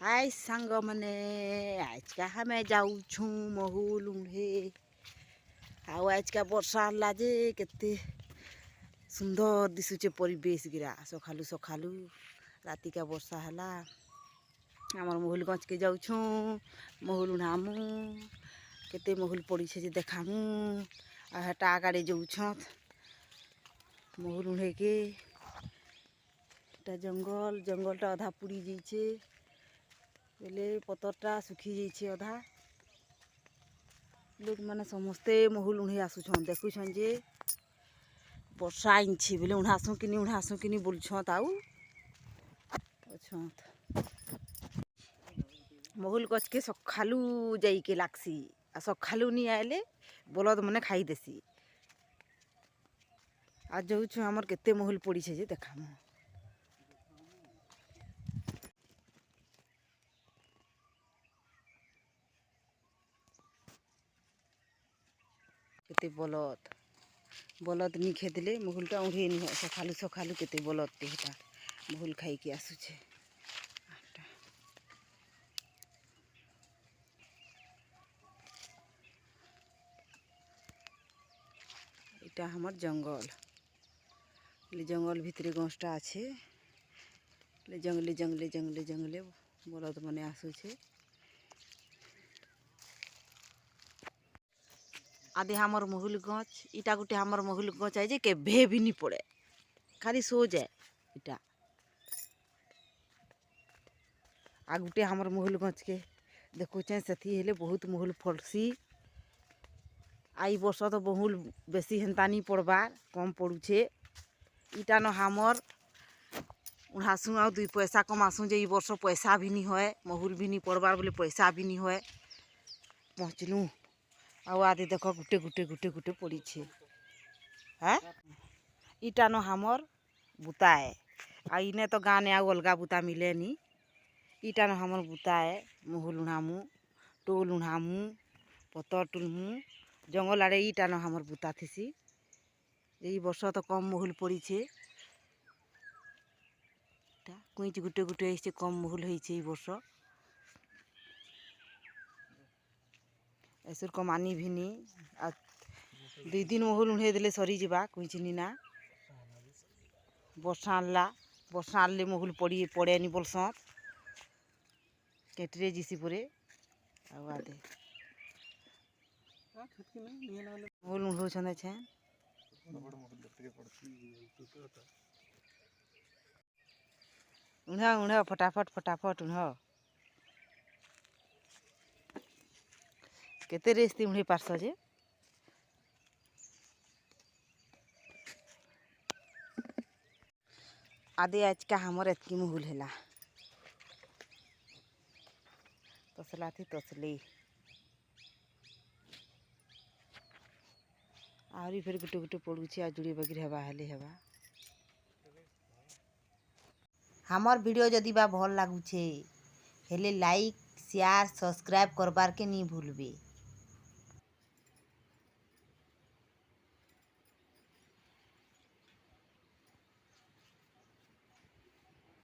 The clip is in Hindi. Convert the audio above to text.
हाय सांग मैंने आज का हमें जाऊ छू महुल उन्हे आज का वर्षा हला जे केते सुंदर दिशुचे परिवेश गिरा सखालू सखालू राति का वर्षा हला आमर महुल गच के जाऊ छू महुल उन्हामू केते महुल पड़ी छे जे देखामू आ हटा आगाड़े जाऊ छत महुल उन्हे के जंगल जंगलटा अधा पुड़ी जाइछे बेले पतरटा सुखी जाइछे अधा लोक माने समस्ते महुल उन्हे आसुछन देखुछन जे वर्षा आइछे बेले उन्हासु किनी बोलछत आउ अछत महुल गछ के सखालू जाई के लागसी आ सखालू नी आइले बलद मने खाई देसी आज जाउछु हमर केते महुल पड़ी छे जे देखामु केते बलद बलद नी खेदले महुलटा उड़े नी सखालू सखालू केते बलद तेटा महुल खाई के आसुछे एटा हमर जंगल जंगल भितरे गछटा आछे जंगले जंगले जंगले जंगले बलद मने आसुछे आदे हमर महुल गछ इटा गुटे हमर महुल गछ आइ जे केभे भी नी पड़े खाली सो जाए इटा आ गुटे हमर महुल गछ के देखुचे सेथी हेले बहुत महुल फलसी आई वर्ष तो महुल बेसी हेन्ता नी पड़बार कम पड़ुछे इटा न हमर उन्हासु आ 2 पैसा कमासु जे ई वर्ष पैसा भी नी होए महुल भी नी पड़बार बोले पैसा भी नी होए पहुँचलू आउ आदे देख गुटे गुटे गुटे गुटे पड़ी छे हाँ इटा न हमर बुता है आ इने तो गाने आउ अलगा बुता मिले नी इटा न हमर बुता है महुल उन्हामू टोल उन्हामू पतर टुलमू जंगल आड़े इटा न हमर बुता थीसी यही वर्ष तो कम महुल पड़ी छे कुछ गुटे गुटे ऐसे कम महुल होई छे ई वर्ष ऐसर कमानी भी नी आ 2 दिन महुल उन्हे देले सरी जीवा कुछ नी ना वर्षा आनले महुल पड़े नी बोलसत केटरे जिसी परे आउ आदे महुल उन्हो छने छे उन्हा उन्हा फटाफट फटाफट उन्हा केते रेस्ती उन्हे पारस जे आदे आज का हमर एतकी महुल हेला तसला थी तसले आहरी फेर गुटे गुटे पड़ुछे आ जुड़ी बगिर हेबा हेले हेबा हमर वीडियो जदि बा भल लागुछे हेले लाइक शेयर सब्सक्राइब करबार के नी भूलबे।